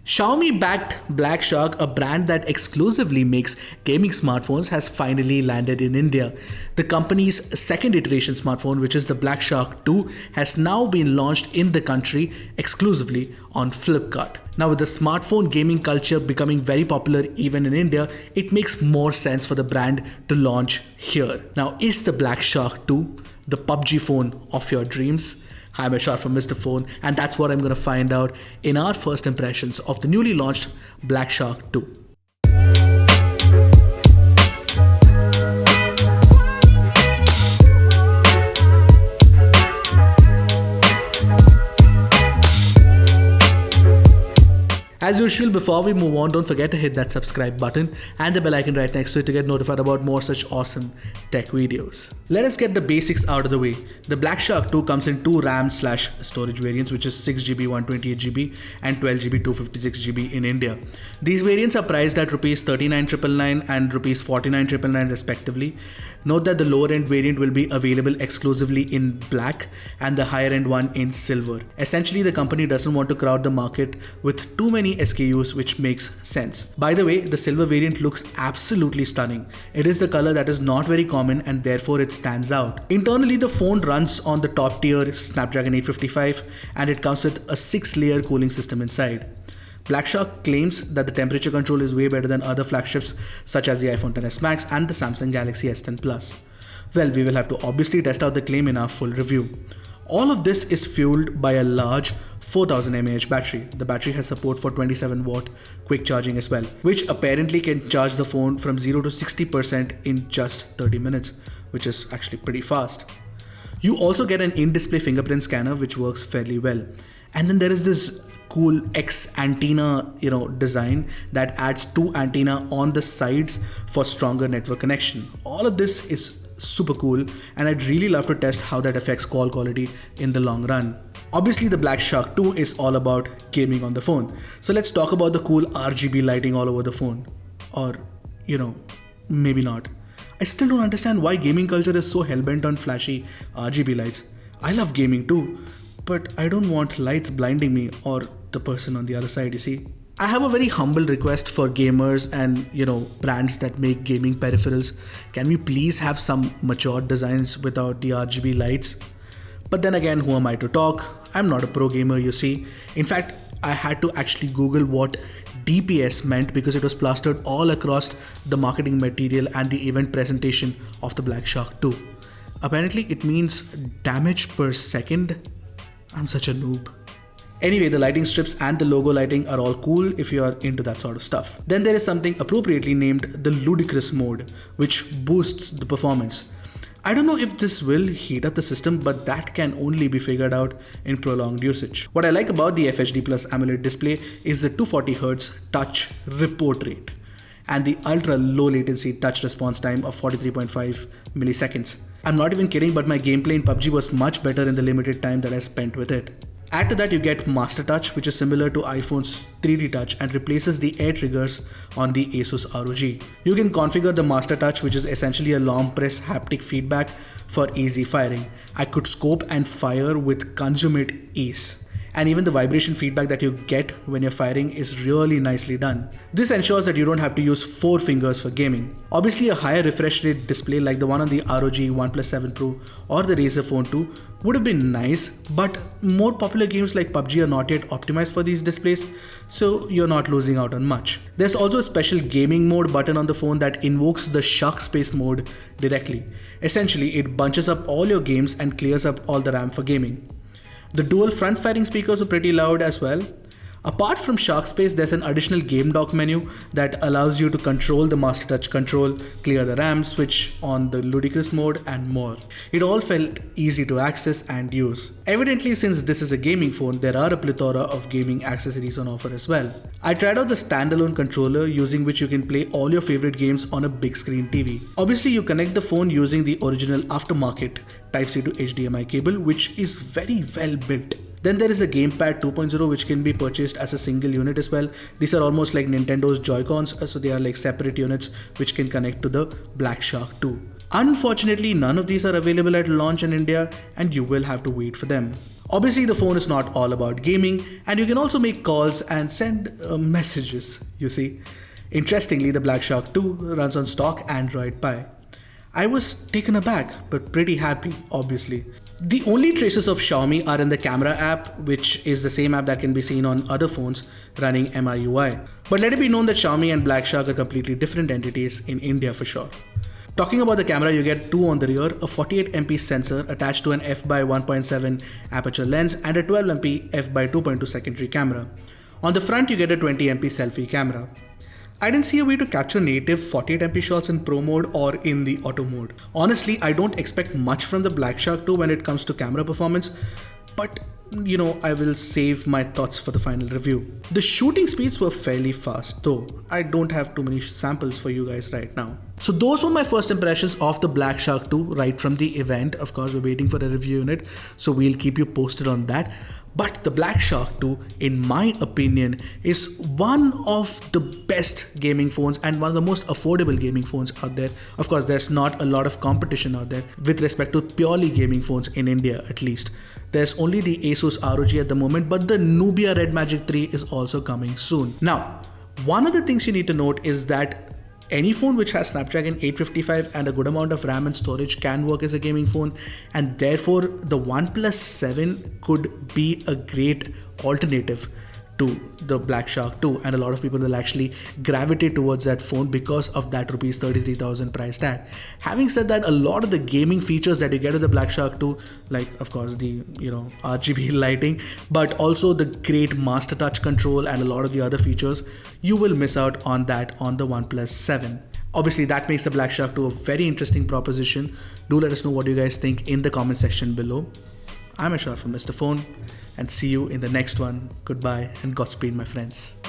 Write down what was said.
Xiaomi-backed Black Shark, a brand that exclusively makes gaming smartphones, has finally landed in India. The company's second iteration smartphone, which is the Black Shark 2, has now been launched in the country exclusively on Flipkart. Now, with the smartphone gaming culture becoming very popular even in India, it makes more sense for the brand to launch here. Now, is the Black Shark 2 the PUBG phone of your dreams? Hi, I'm Ershad from Mr. Phone, and that's what I'm going to find out in our first impressions of the newly launched Black Shark 2. As usual, before we move on, don't forget to hit that subscribe button and the bell icon right next to it to get notified about more such awesome tech videos. Let us get the basics out of the way. The Black Shark 2 comes in two RAM/storage variants, which is 6GB 128GB and 12GB 256GB in India. These variants are priced at Rs 39,999 and Rs 49,999 respectively. Note that the lower end variant will be available exclusively in black and the higher end one in silver. Essentially, the company doesn't want to crowd the market with too many SKUs, which makes sense. By the way, the silver variant looks absolutely stunning. It is the color that is not very common and therefore it stands out. Internally, the phone runs on the top tier Snapdragon 855 and it comes with a 6-layer cooling system inside. Black Shark claims that the temperature control is way better than other flagships such as the iPhone XS Max and the Samsung Galaxy S10 Plus. Well, we will have to obviously test out the claim in our full review. All of this is fueled by a large 4000 mAh battery. The battery has support for 27 watt quick charging as well, which apparently can charge the phone from 0 to 60% in just 30 minutes, which is actually pretty fast. You also get an in-display fingerprint scanner which works fairly well. And then there is this cool X antenna design that adds two antenna on the sides for stronger network connection. All of this is super cool and I'd really love to test how that affects call quality in the long run. Obviously, the Black Shark 2 is all about gaming on the phone. So let's talk about the cool RGB lighting all over the phone. Or, maybe not. I still don't understand why gaming culture is so hellbent on flashy RGB lights. I love gaming too, but I don't want lights blinding me or the person on the other side, you see. I have a very humble request for gamers and brands that make gaming peripherals. Can we please have some mature designs without the RGB lights? But then again, who am I to talk? I'm not a pro gamer, you see. In fact, I had to actually Google what DPS meant because it was plastered all across the marketing material and the event presentation of the Black Shark 2. Apparently, it means damage per second. I'm such a noob. Anyway, the lighting strips and the logo lighting are all cool if you are into that sort of stuff. Then there is something appropriately named the ludicrous mode, which boosts the performance. I don't know if this will heat up the system, but that can only be figured out in prolonged usage. What I like about the FHD Plus AMOLED display is the 240Hz touch report rate and the ultra low latency touch response time of 43.5 milliseconds. I'm not even kidding, but my gameplay in PUBG was much better in the limited time that I spent with it. Add to that you get Master Touch, which is similar to iPhone's 3D Touch and replaces the air triggers on the Asus ROG. You can configure the Master Touch, which is essentially a long press haptic feedback for easy firing. I could scope and fire with consummate ease. And even the vibration feedback that you get when you're firing is really nicely done. This ensures that you don't have to use 4 fingers for gaming. Obviously, a higher refresh rate display like the one on the ROG OnePlus 7 Pro or the Razer Phone 2 would have been nice, but more popular games like PUBG are not yet optimized for these displays, so you're not losing out on much. There's also a special gaming mode button on the phone that invokes the Shark Space mode directly. Essentially, it bunches up all your games and clears up all the RAM for gaming. The dual front-firing speakers are pretty loud as well. Apart from Shark Space, there's an additional game dock menu that allows you to control the Master Touch control, clear the RAM, switch on the ludicrous mode and more. It all felt easy to access and use. Evidently, since this is a gaming phone, there are a plethora of gaming accessories on offer as well. I tried out the standalone controller using which you can play all your favorite games on a big screen TV. Obviously, you connect the phone using the original aftermarket Type-C to HDMI cable, which is very well built. Then there is a Gamepad 2.0 which can be purchased as a single unit as well. These are almost like Nintendo's Joy-Cons, so they are like separate units which can connect to the Black Shark 2. Unfortunately, none of these are available at launch in India and you will have to wait for them. Obviously, the phone is not all about gaming, and you can also make calls and send messages, you see. Interestingly, the Black Shark 2 runs on stock Android Pie. I was taken aback, but pretty happy, obviously. The only traces of Xiaomi are in the camera app, which is the same app that can be seen on other phones running MIUI. But let it be known that Xiaomi and Black Shark are completely different entities in India for sure. Talking about the camera, you get two on the rear, a 48MP sensor attached to an f/1.7 aperture lens and a 12MP f/2.2 secondary camera. On the front, you get a 20MP selfie camera. I didn't see a way to capture native 48MP shots in Pro mode or in the auto mode. Honestly, I don't expect much from the Black Shark 2 when it comes to camera performance, but I will save my thoughts for the final review. The shooting speeds were fairly fast, though I don't have too many samples for you guys right now. So those were my first impressions of the Black Shark 2 right from the event. Of course, we're waiting for a review unit, so we'll keep you posted on that. But the Black Shark 2, in my opinion, is one of the best gaming phones and one of the most affordable gaming phones out there. Of course, there's not a lot of competition out there with respect to purely gaming phones in India, at least. There's only the Asus ROG at the moment, but the Nubia Red Magic 3 is also coming soon. Now, one of the things you need to note is that any phone which has Snapdragon 855 and a good amount of RAM and storage can work as a gaming phone, and therefore the OnePlus 7 could be a great alternative to the Black Shark 2, and a lot of people will actually gravitate towards that phone because of that rupees 33,000 price tag. Having said that, a lot of the gaming features that you get with the Black Shark 2, like of course the RGB lighting, but also the great master touch control and a lot of the other features, you will miss out on that on the OnePlus 7. Obviously, that makes the Black Shark 2 a very interesting proposition. Do let us know what you guys think in the comment section below. I'm Ershad from Mr. Phone, and see you in the next one. Goodbye and Godspeed, my friends.